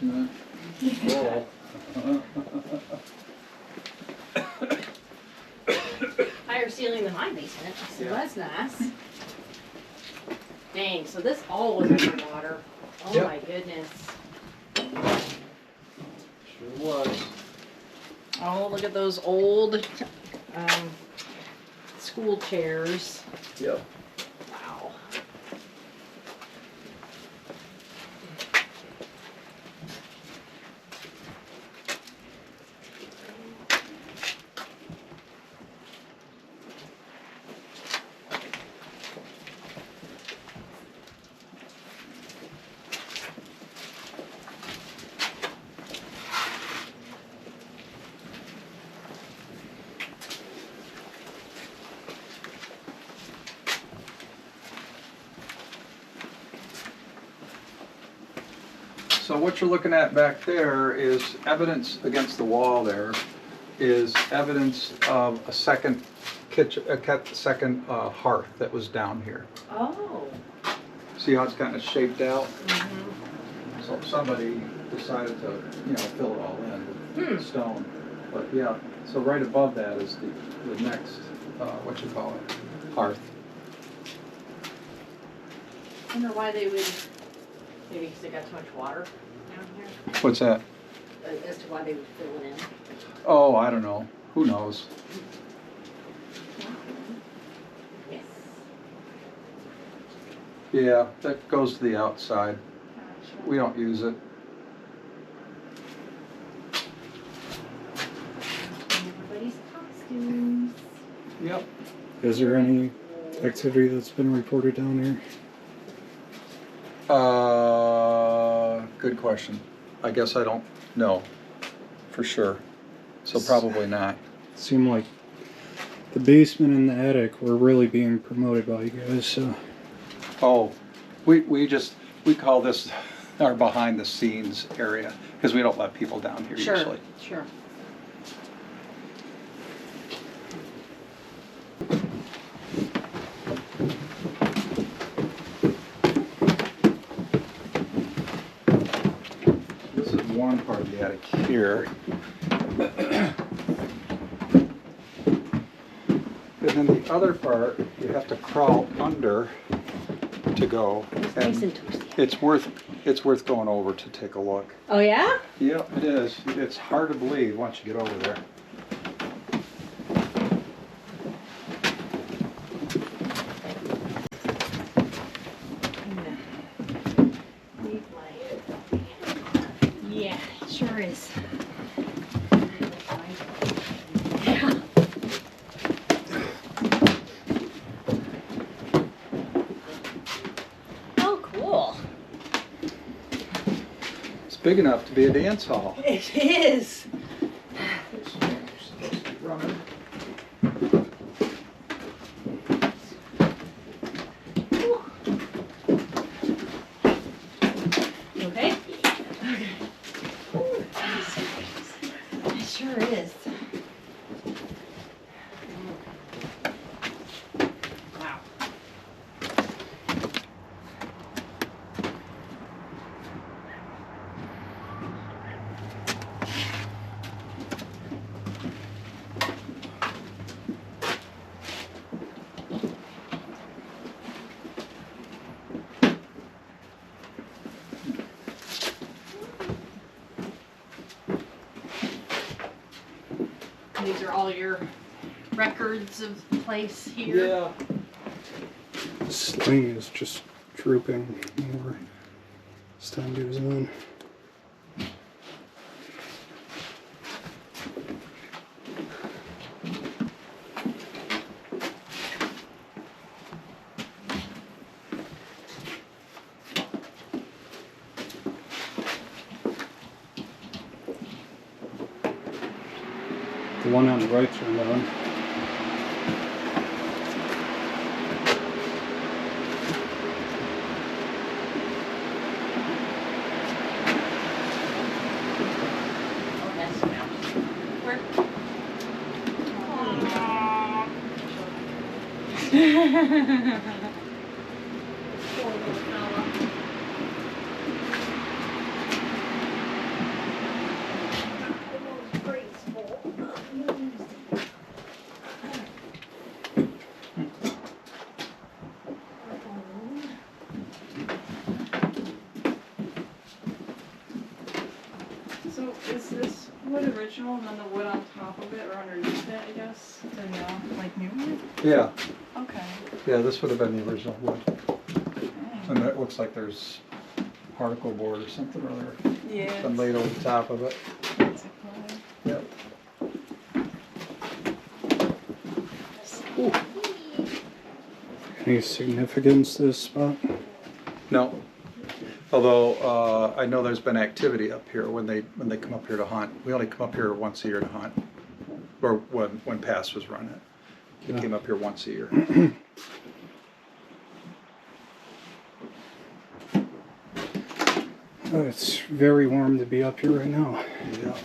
basement. Whoa. Higher ceiling than my basement, so that's nice. Dang, so this all was underwater. Oh Yep. my goodness. Sure was. Oh, look at those old school chairs. Yep. Wow. So what you're looking at back there is evidence against the wall there, is evidence of a second kitchen, second hearth that was down here. Oh. See how it's kind of shaped out? Mm-hmm. So somebody decided to, fill it all in with stone. But yeah, so right above that is the next, what you call it, hearth. I wonder why they would, maybe because they got too much water down here, What's that? as to why they would fill it in. Oh, I don't know. Who knows? Yes. Yeah, that goes to the outside. Gotcha. We don't use it. Everybody's costumes. Yep. Is there any activity that's been reported down here? Good question. I guess I don't know for sure. So probably not. Seemed like the basement and the attic were really being promoted by you guys, so. Oh, we call this our behind the scenes area because we don't let people down here usually. Sure. This is one part of the attic here. And then the other part, you have to crawl under to go. It's nice and toasty. It's worth going over to take a look. Oh yeah? Yep, it is. It's hard to believe once you get over there. Yeah, it sure is. Yeah. Oh, cool. It's big enough to be a dance hall. It is. Running. Okay? It sure is. Wow. These are all your records of place here. Yeah. The sling is just drooping more as time goes on. The one on the right turned on. Oh, that's now. Where? Poor little fella. original, and then the wood on top of it or underneath it, I guess. Like new wood? Yeah, Okay. yeah, this would have been the original wood. Okay. And it looks like there's particle board or something or other. Yeah. Been laid over the top of it. Basically. Yep. Any significance to this spot? No. Although I know there's been activity up here when they come up here to hunt. We only come up here once a year to hunt, or when Pass was running. We Yeah. came up here once a year. Oh, it's very warm to be up here right now. Yeah.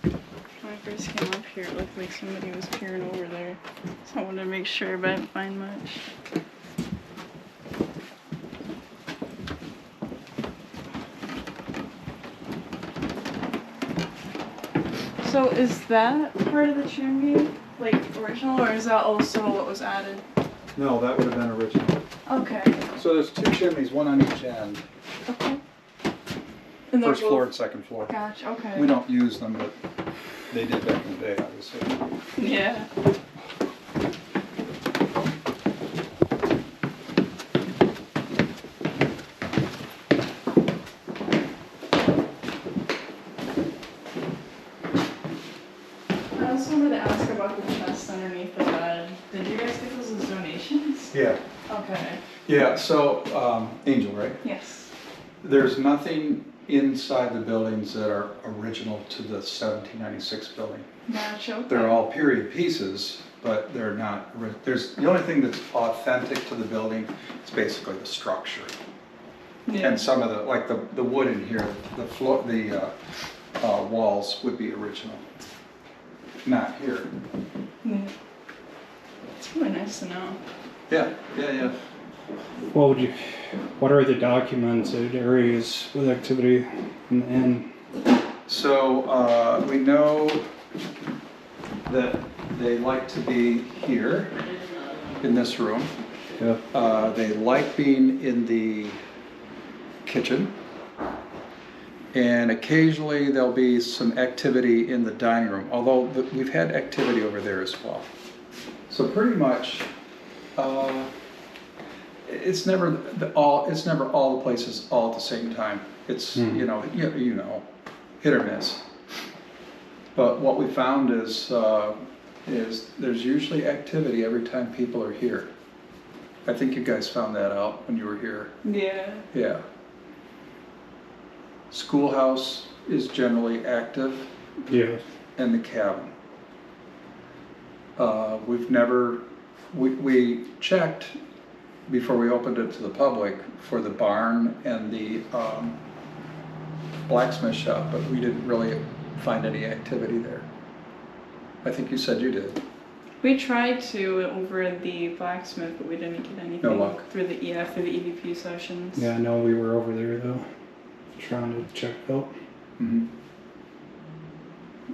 When I first came up here, it looked like somebody was peering over there. So I wanted to make sure, but I didn't find much. So is that part of the chimney, like original, or is that also what was added? No, that would have been original. Okay. So there's two chimneys, one on each end. Okay. And they're First floor both- and second floor. Gotcha, okay. We don't use them, but they did back in the day, obviously. Yeah. I also wanted to ask about the chest underneath the bed. Did you guys get those as donations? Yeah. Okay. Yeah, so, Angel, right? Yes. There's nothing inside the buildings that are original to the 1796 building. Gotcha. Okay. They're all period pieces, but they're not, there's, the only thing that's authentic to the building is basically the structure. Yeah. And some of the, like the wood in here, the floor, the walls would be original. Not here. Yeah. It's really nice to know. Yeah, yeah, yeah. What are the documented areas with activity in the inn? So, we know that they like to be here in this room. Yeah. They like being in the kitchen. And occasionally there'll be some activity in the dining room, although we've had activity over there as well. So pretty much, it's never all the places all at the same time. It's, you know, hit or miss. But what we found is there's usually activity every time people are here. I think you guys found that out when you were here. Yeah. Yeah. Schoolhouse is generally active, Yeah. and the cabin. We checked before we opened it to the public for the barn and the blacksmith shop, but we didn't really find any activity there. I think you said you did. We tried to over the blacksmith, but we didn't get anything No luck. through the EVP sessions. Yeah, I know we were over there though, trying to check it out. Mm-hmm.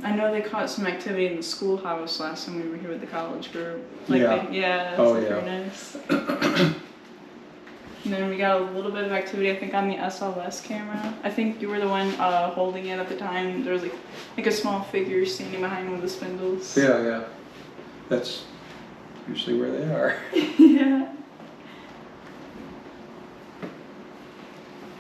I know they caught some activity in the schoolhouse last time we were here with the college group. Yeah. That's Oh, very yeah. nice. And then we got a little bit of activity, I think, on the SLS camera. I think you were the one holding it at the time. There was like a small figure standing behind one of the spindles. Yeah, yeah. That's usually where they are. Yeah.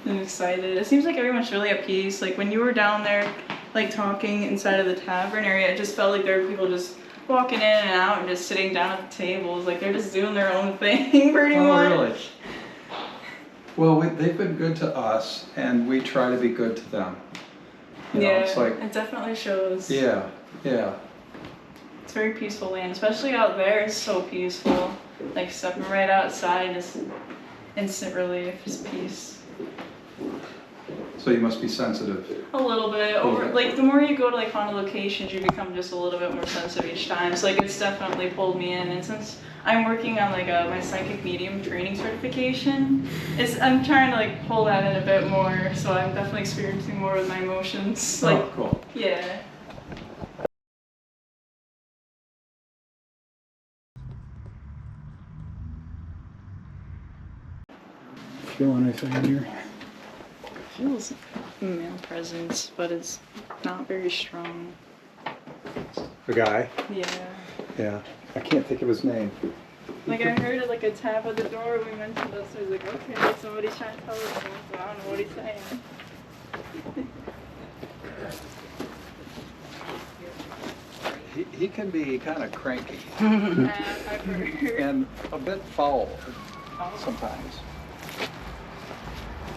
I'm excited. It seems like everyone's really at peace. Like when you were down there, like talking inside of the tavern area, it just felt like there were people just walking in and out and just sitting down at the tables. Like they're just doing their own thing pretty much. Oh, really? Well, they've been good to us, and we try to be good to them. You know, Yeah, it's like, it definitely shows. yeah, yeah. It's very peaceful land, especially out there. It's so peaceful. Like stepping right outside is instant relief, just peace. So you must be sensitive. A little bit. Like the more you go to like haunted locations, you become just a little bit more sensitive each time. So like it's definitely pulled me in. And since I'm working on like my psychic medium training certification, I'm trying to like pull that in a bit more. So I'm definitely experiencing more with my emotions. Like, Oh, cool. yeah. feel anything in here. Feels male presence, but it's not very strong. The guy? Yeah. Yeah. I can't think of his name. Like I heard it like a tap at the door. We mentioned this. So I was like, okay, somebody's trying to tell us something. So I don't know what he's saying. He can be kind of cranky I've heard. and a bit foul sometimes.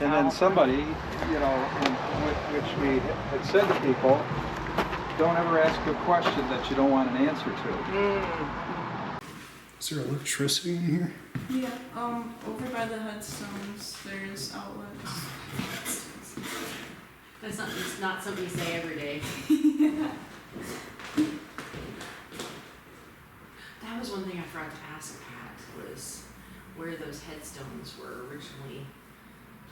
And then somebody, you know, which we had said to people, don't ever ask a question that you don't want an answer to. Is there electricity in here? Yeah, over by the headstones, there's outlets. It's not something you say every day. Yeah. That was one thing I forgot to ask Pat, was where those headstones were originally,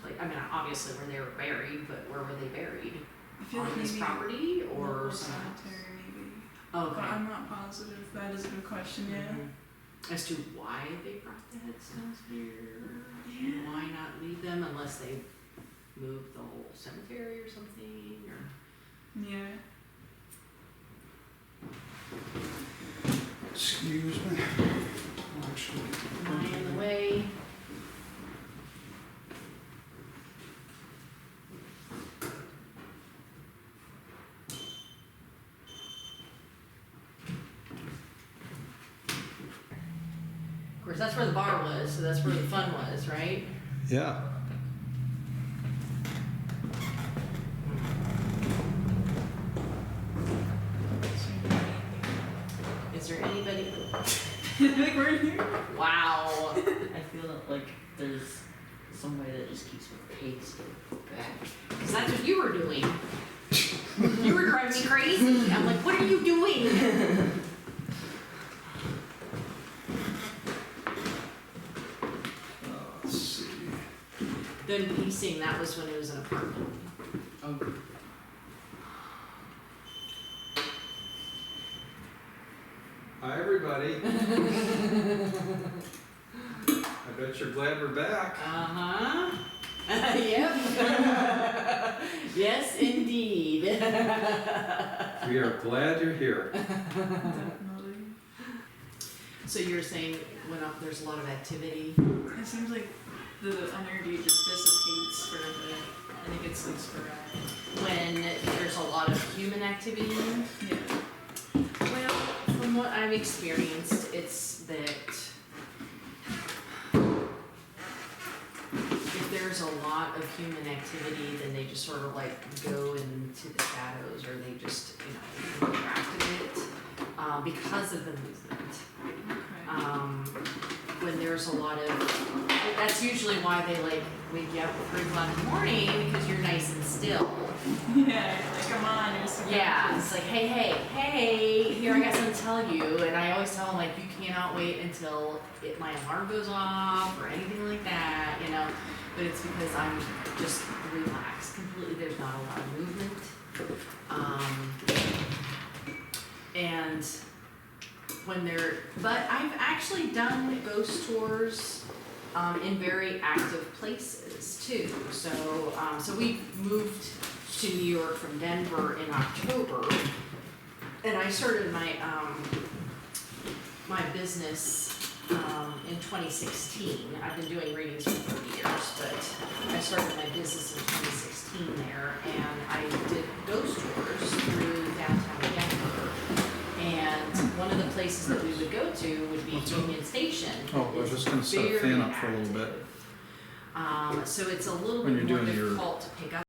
like, I mean, obviously where they were buried, but where were they buried? I feel On like this maybe property or local somewhere else? cemetery, maybe. Oh, okay. But I'm not positive. That is a good question, yeah. Mhm. As to why they brought the headstones here, Yeah. and why not leave them unless they moved the whole cemetery or something, or? Yeah. Excuse me. Actually, Am I in the way? Of course, that's where the bar was, so that's where the fun was, right? Yeah. Is there anybody? Like we're here. Wow. I feel like there's some way that just keeps my pace back. Because that's what you were doing. You were driving me crazy. I'm like, what are you doing? Let's see. Then piecing, that was when it was an apartment. Hi, everybody. I bet you're glad we're back. Uh-huh. Yep. Yes, indeed. We are glad you're here. Definitely. So you're saying when there's a lot of activity? It seems like the energy just dissipates for a bit. I think it's like sporadic. When there's a lot of human activity? Yeah. Well, from what I've experienced, it's that if there's a lot of human activity, then they just sort of like go into the shadows, or they just, interact with it because of the movement. Okay. When there's a lot of, that's usually why they like wake you up at 3 o'clock in the morning, because you're nice and still. Yeah, like come on, you're so Yeah, it's like, hey, here I got something to tell you, and I always tell them like, you cannot wait until my alarm goes off or anything like that, but it's because I'm just relaxed completely. There's not a lot of movement, and but I've actually done ghost tours in very active places too. So we moved to New York from Denver in October, and I started my my business in 2016. I've been doing readings for 30 years, but I started my business in 2016 there, and I did ghost tours through downtown Denver. And one of the places that we would go to would be Union Station. Oh, I was just going to set a fan up for a little bit. So it's a little When bit you're more doing your difficult to pick up.